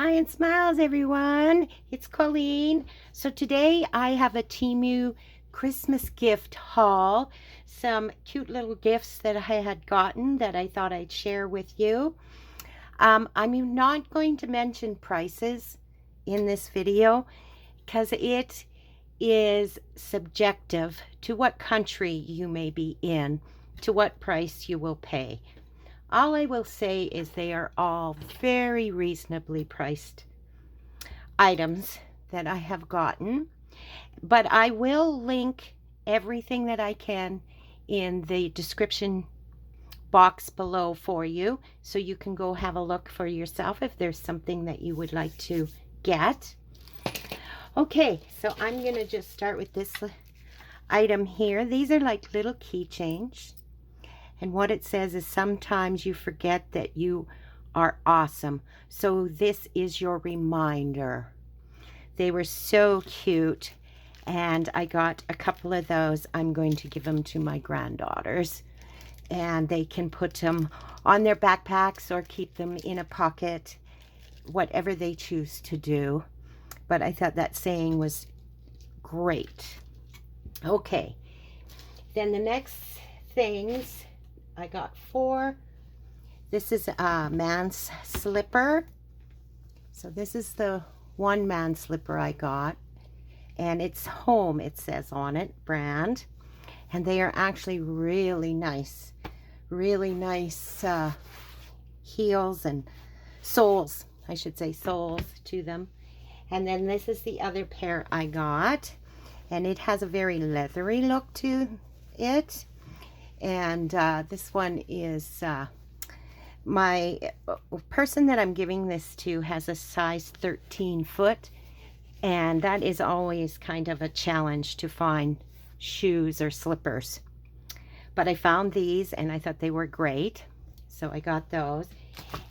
Hi and smiles everyone, it's Colleen. So today I have a Temu Christmas gift haul. Some cute little gifts that I had gotten that I thought I'd share with you. I'm not going to mention prices in this video because it is subjective to what country you may be in, to what price you will pay. All I will say is they are all very reasonably priced items that I have gotten, but I will link everything that I can in the description box below for you, so you can go have a look for yourself if there's something that you would like to get. Okay, so I'm gonna just start with this item here. These are like little keychains. And what it says is sometimes you forget that you are awesome. So this is your reminder. They were so cute. And I got a couple of those. I'm going to give them to my granddaughters. And they can put them on their backpacks or keep them in a pocket. Whatever they choose to do. But I thought that saying was great. Okay. Then the next things... I got 4. This is a man's slipper. So this is the one man slipper I got. And it's Home, it says on it, brand. And they are actually really nice. Really nice heels and soles. I should say soles to them. And then this is the other pair I got. And it has a very leathery look to it. And this one is my person that I'm giving this to has a size 13 foot, and that is always kind of a challenge to find shoes or slippers. But I found these and I thought they were great, so I got those.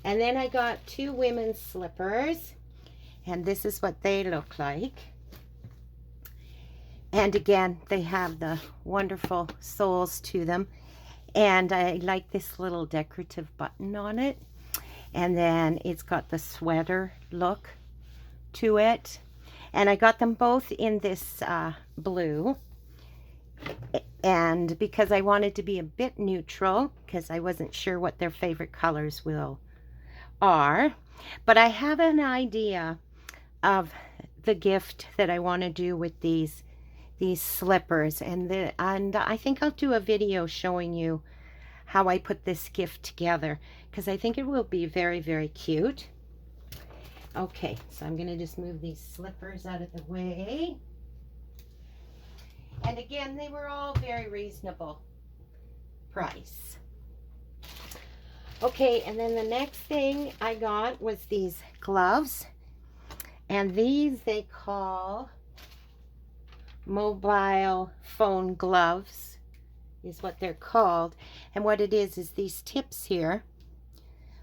And then I got 2 women's slippers, and this is what they look like. And again, they have the wonderful soles to them. And I like this little decorative button on it. And then it's got the sweater look to it. And I got them both in this blue. And because I wanted to be a bit neutral, because I wasn't sure what their favorite colors are. But I have an idea of the gift that I want to do with these slippers, and I think I'll do a video showing you how I put this gift together, because I think it will be very, very cute. Okay, so I'm going to just move these slippers out of the way. And again, they were all very reasonable price. Okay, and then the next thing I got was these gloves, and these they call mobile phone gloves is what they're called. And what it is these tips here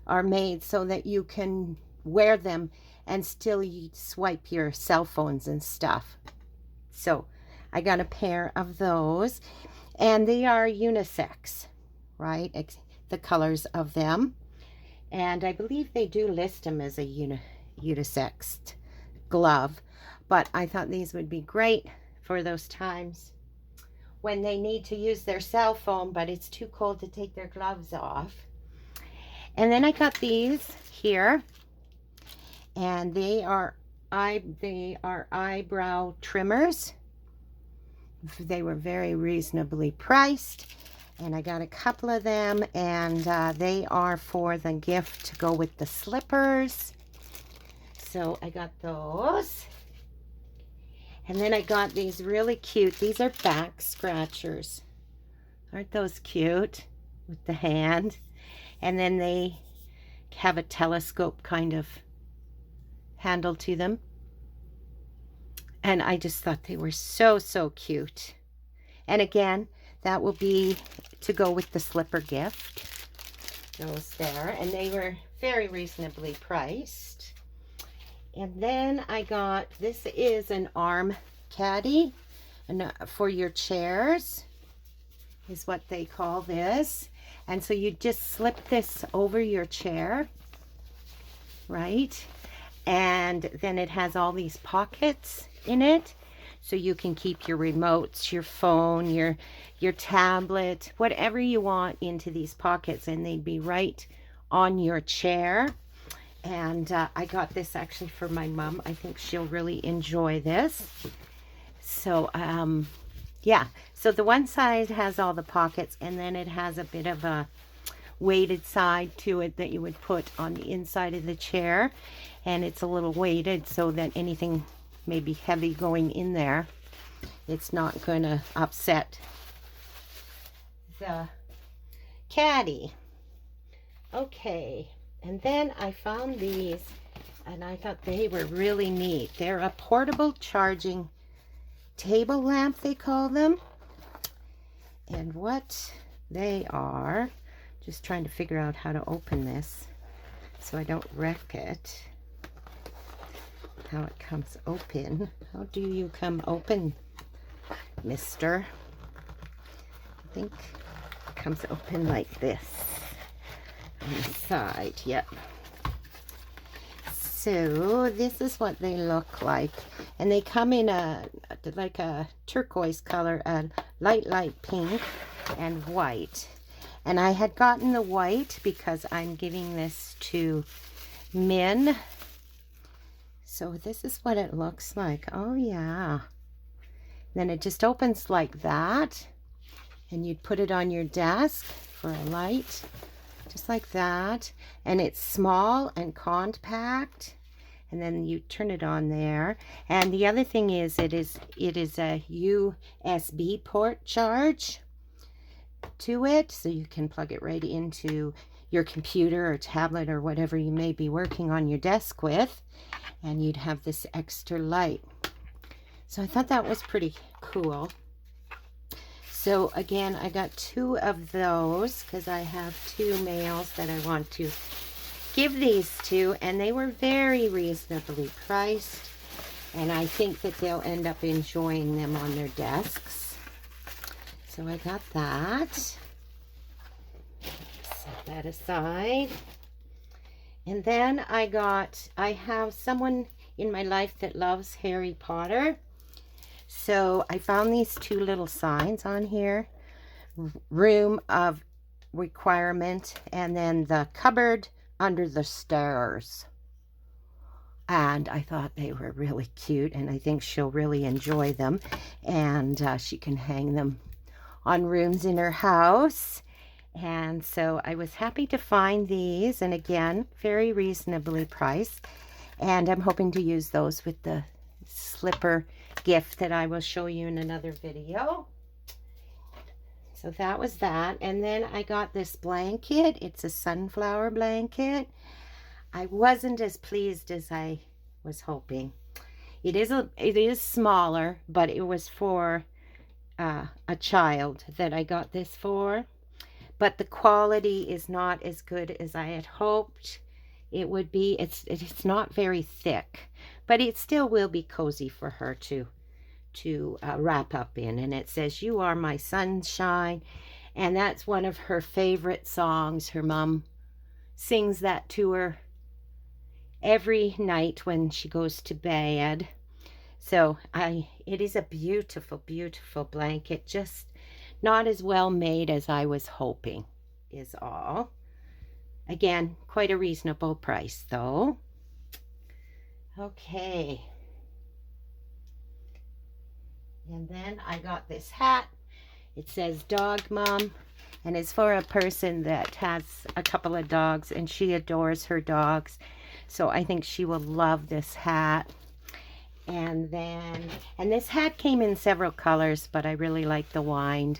are made so that you can wear them and still swipe your cell phones and stuff. So I got a pair of those, and they are unisex, right? The colors of them, and I believe they do list them as a unisex glove, but I thought these would be great for those times when they need to use their cell phone, but it's too cold to take their gloves off. And then I got these here, and they are eyebrow trimmers. They were very reasonably priced, and I got a couple of them, and they are for the gift to go with the slippers. So I got those. And then I got these really cute, these are back scratchers. Aren't those cute? With the hand. And then they have a telescope kind of handle to them. And I just thought they were so, so cute. And again, that will be to go with the slipper gift. Those there. And they were very reasonably priced. And then I got, this is an arm caddy, and for your chairs is what they call this. And so you just slip this over your chair, right? And then it has all these pockets in it. So you can keep your remotes, your phone, your tablet, whatever you want into these pockets, and they'd be right on your chair. And I got this actually for my mom. I think she'll really enjoy this. So, yeah. So the one side has all the pockets, and then it has a bit of a weighted side to it that you would put on the inside of the chair. And it's a little weighted so that anything maybe heavy going in there, it's not going to upset the caddy. Okay, and then I found these, and I thought they were really neat. They're a portable charging table lamp, they call them. And what they are, just trying to figure out how to open this so I don't wreck it. How it comes open. How do you come open, mister? I think it comes open like this on the side. Yep. So this is what they look like, and they come in like a turquoise color, a light pink and white. And I had gotten the white because I'm giving this to Min. So this is what it looks like. Oh yeah. Then it just opens like that, and you'd put it on your desk for a light, just like that. And it's small and compact, and then you turn it on there. And the other thing is it is a USB port charge to it, so you can plug it right into your computer or tablet or whatever you may be working on your desk with, and you'd have this extra light. So I thought that was pretty cool. So again, I got 2 of those because I have 2 males that I want to give these to, and they were very reasonably priced, and I think that they'll end up enjoying them on their desks. So I got that. Set that aside. And then I have someone in my life that loves Harry Potter. So I found these 2 little signs on here. Room of requirement, and then the cupboard under the stairs. And I thought they were really cute, and I think she'll really enjoy them. And she can hang them on rooms in her house. And so I was happy to find these, and again, very reasonably priced. And I'm hoping to use those with the slipper gift that I will show you in another video. So that was that. And then I got this blanket. It's a sunflower blanket. I wasn't as pleased as I was hoping. It is smaller, but it was for a child that I got this for. But the quality is not as good as I had hoped it would be. It's not very thick, but it still will be cozy for her to wrap up in. And it says, "You are my sunshine," and that's one of her favorite songs. Her mom sings that to her every night when she goes to bed. So it is a beautiful, beautiful blanket, just not as well made as I was hoping is all. Again, quite a reasonable price though. Okay. And then I got this hat. It says Dog Mom, and it's for a person that has a couple of dogs, and she adores her dogs. So I think she will love this hat. And this hat came in several colors, but I really like the wine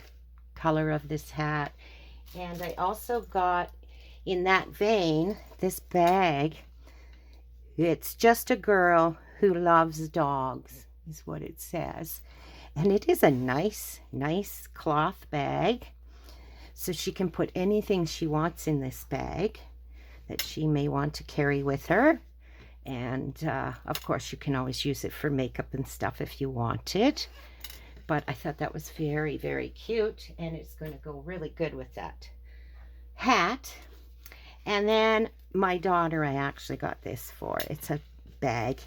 color of this hat. And I also got, in that vein, this bag. It's just a girl who loves dogs, is what it says. And it is a nice cloth bag. So she can put anything she wants in this bag that she may want to carry with her. And of course, you can always use it for makeup and stuff if you want it. But I thought that was very, very cute, and it's going to go really good with that hat. And then my daughter, I actually got this for. It's a bag.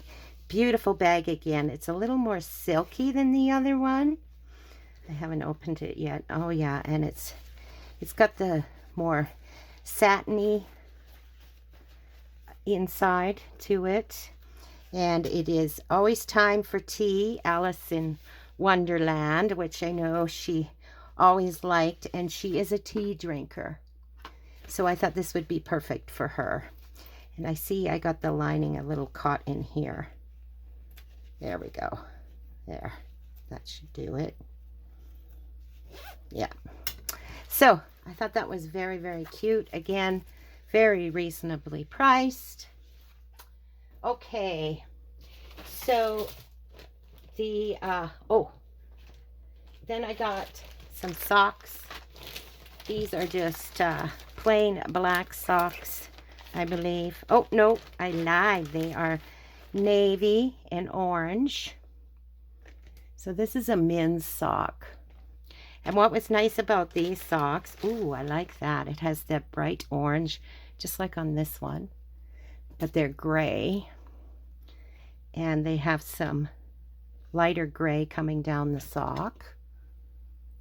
Beautiful bag again. It's a little more silky than the other one. I haven't opened it yet. Oh yeah, and it's got the more satiny inside to it. And it is Always Time for Tea, Alice in Wonderland, which I know she always liked, and she is a tea drinker. So I thought this would be perfect for her. And I see I got the lining a little caught in here. There we go. There. That should do it. Yeah. So I thought that was very, very cute. Again, very reasonably priced. Okay. So the, then I got some socks. These are just plain black socks, I believe. Oh, no, I lied. They are navy and orange. So this is a men's sock. And what was nice about these socks, ooh, I like that. It has that bright orange, just like on this one. But they're gray. And they have some lighter gray coming down the sock.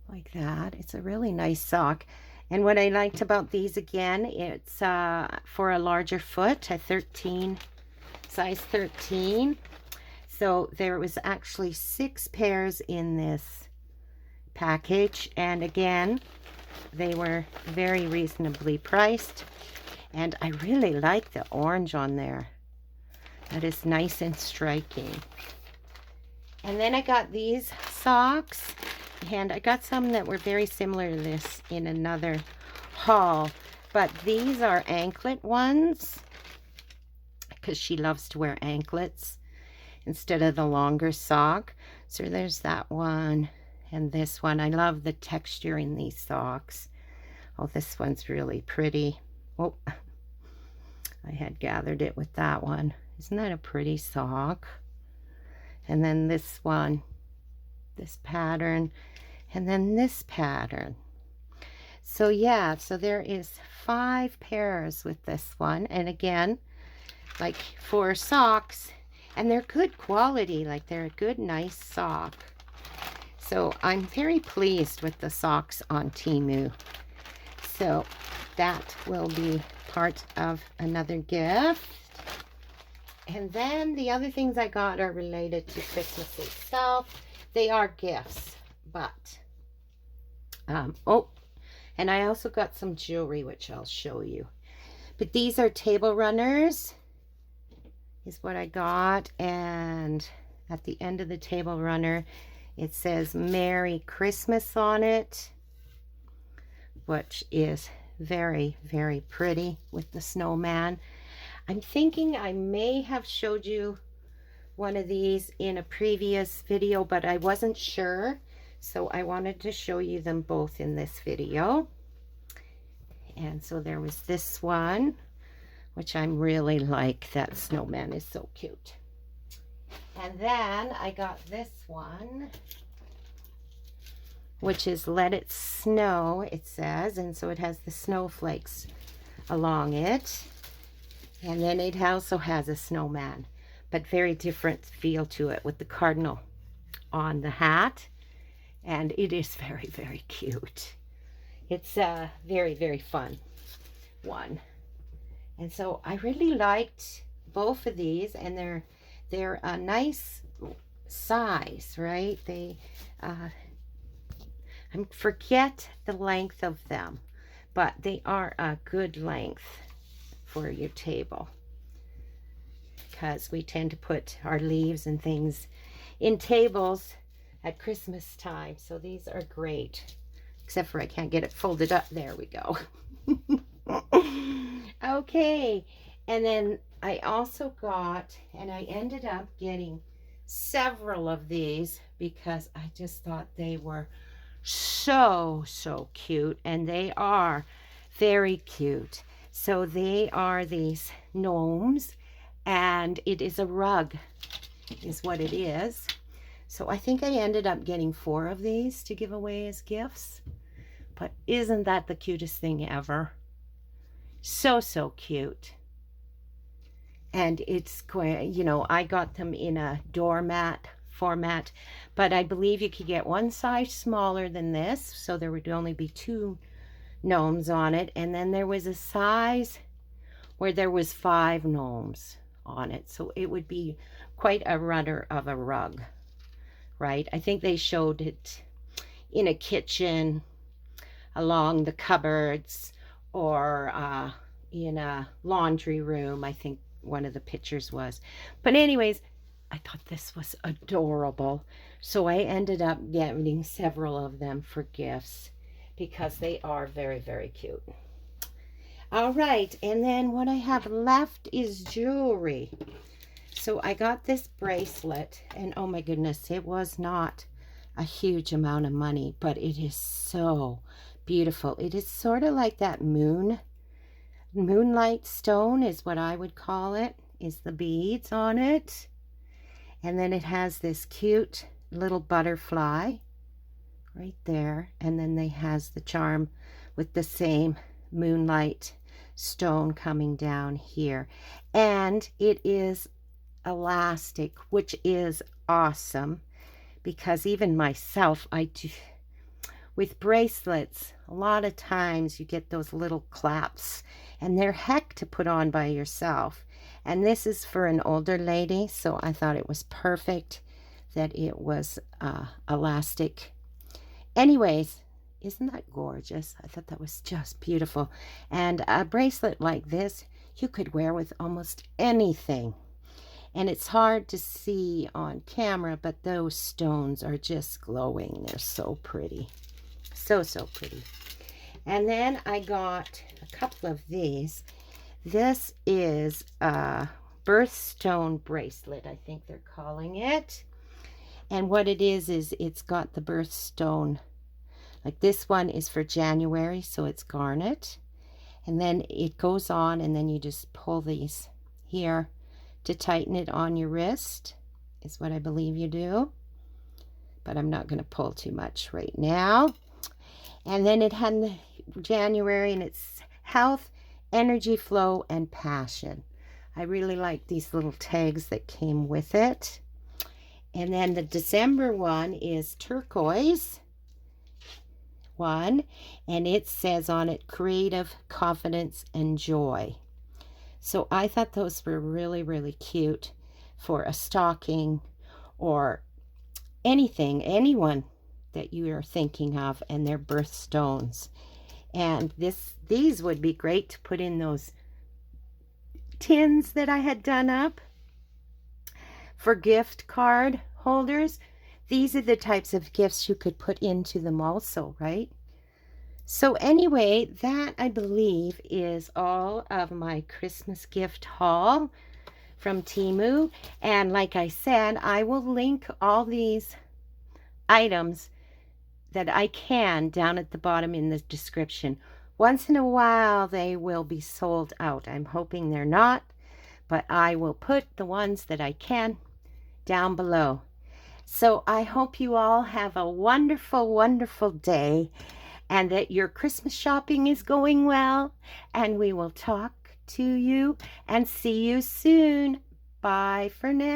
Like that. It's a really nice sock. And what I liked about these, again, it's for a larger foot, a 13, size 13. So there was actually 6 pairs in this package, and again, they were very reasonably priced. And I really like the orange on there. That is nice and striking. And then I got these socks, and I got some that were very similar to this in another haul, but these are anklet ones because she loves to wear anklets instead of the longer sock. So there's that one and this one. I love the texture in these socks. Oh, this one's really pretty. Oh, I had gathered it with that one. Isn't that a pretty sock? And then this one, this pattern, and then this pattern. So yeah, so there is 5 pairs with this one. And again, like 4 socks, and they're good quality, like they're a good, nice sock. So I'm very pleased with the socks on Temu. So that will be part of another gift. And then the other things I got are related to Christmas itself. They are gifts, but oh, and I also got some jewelry, which I'll show you. But these are table runners, is what I got. And at the end of the table runner, it says Merry Christmas on it, which is very, very pretty with the snowman. I'm thinking I may have showed you one of these in a previous video, but I wasn't sure. So I wanted to show you them both in this video. And so there was this one, which I'm really like. That snowman is so cute. And then I got this one, which is Let It Snow, it says. And so it has the snowflakes along it. And then it also has a snowman, but very different feel to it with the cardinal on the hat. And it is very, very cute. It's a very, very fun one. And so I really liked both of these, and they're a nice size, right? They I forget the length of them, but they are a good length for your table, because we tend to put our leaves and things in tables at Christmas time. So these are great, except for I can't get it folded up. There we go. Okay, and then I also got, and I ended up getting several of these because I just thought they were so cute, and they are very cute. So they are these gnomes, and it is a rug is what it is. So I think I ended up getting 4 of these to give away as gifts. But isn't that the cutest thing ever? So cute. And it's going, you know, I got them in a doormat format, but I believe you could get one size smaller than this, so there would only be 2 gnomes on it, and then there was a size where there was 5 gnomes on it, so it would be quite a runner of a rug, right? I think they showed it in a kitchen, along the cupboards, or in a laundry room, I think one of the pictures was. But anyways, I thought this was adorable, so I ended up getting several of them for gifts because they are very, very cute. All right, and then what I have left is jewelry. So I got this bracelet, and oh my goodness, it was not a huge amount of money, but it is so beautiful. It is sort of like that moonlight stone is what I would call it, is the beads on it. And then it has this cute little butterfly right there, and then they has the charm with the same moonlight stone coming down here, and it is elastic, which is awesome, because even myself, I do with bracelets, a lot of times you get those little claps, and they're heck to put on by yourself. And this is for an older lady, so I thought it was perfect that it was elastic. Anyways, isn't that gorgeous? I thought that was just beautiful. And a bracelet like this, you could wear with almost anything. And it's hard to see on camera, but those stones are just glowing. They're so pretty. So, so pretty. And then I got a couple of these. This is a birthstone bracelet, I think they're calling it. And what it is it's got the birthstone. Like this one is for January, so it's garnet. And then it goes on, and then you just pull these here to tighten it on your wrist, is what I believe you do. But I'm not going to pull too much right now. And then it had the January, and it's health, energy flow, and passion. I really like these little tags that came with it. And then the December one is turquoise one, and it says on it creative, confidence, and joy. So I thought those were really, really cute for a stocking or anything, anyone that you are thinking of, and their birthstones. And these would be great to put in those tins that I had done up for gift card holders. These are the types of gifts you could put into them also, right? So anyway, that I believe is all of my Christmas gift haul from Temu. And like I said, I will link all these items that I can down at the bottom in the description. Once in a while they will be sold out. I'm hoping they're not, but I will put the ones that I can down below. So I hope you all have a wonderful, wonderful day, and that your Christmas shopping is going well, and we will talk to you and see you soon. Bye for now.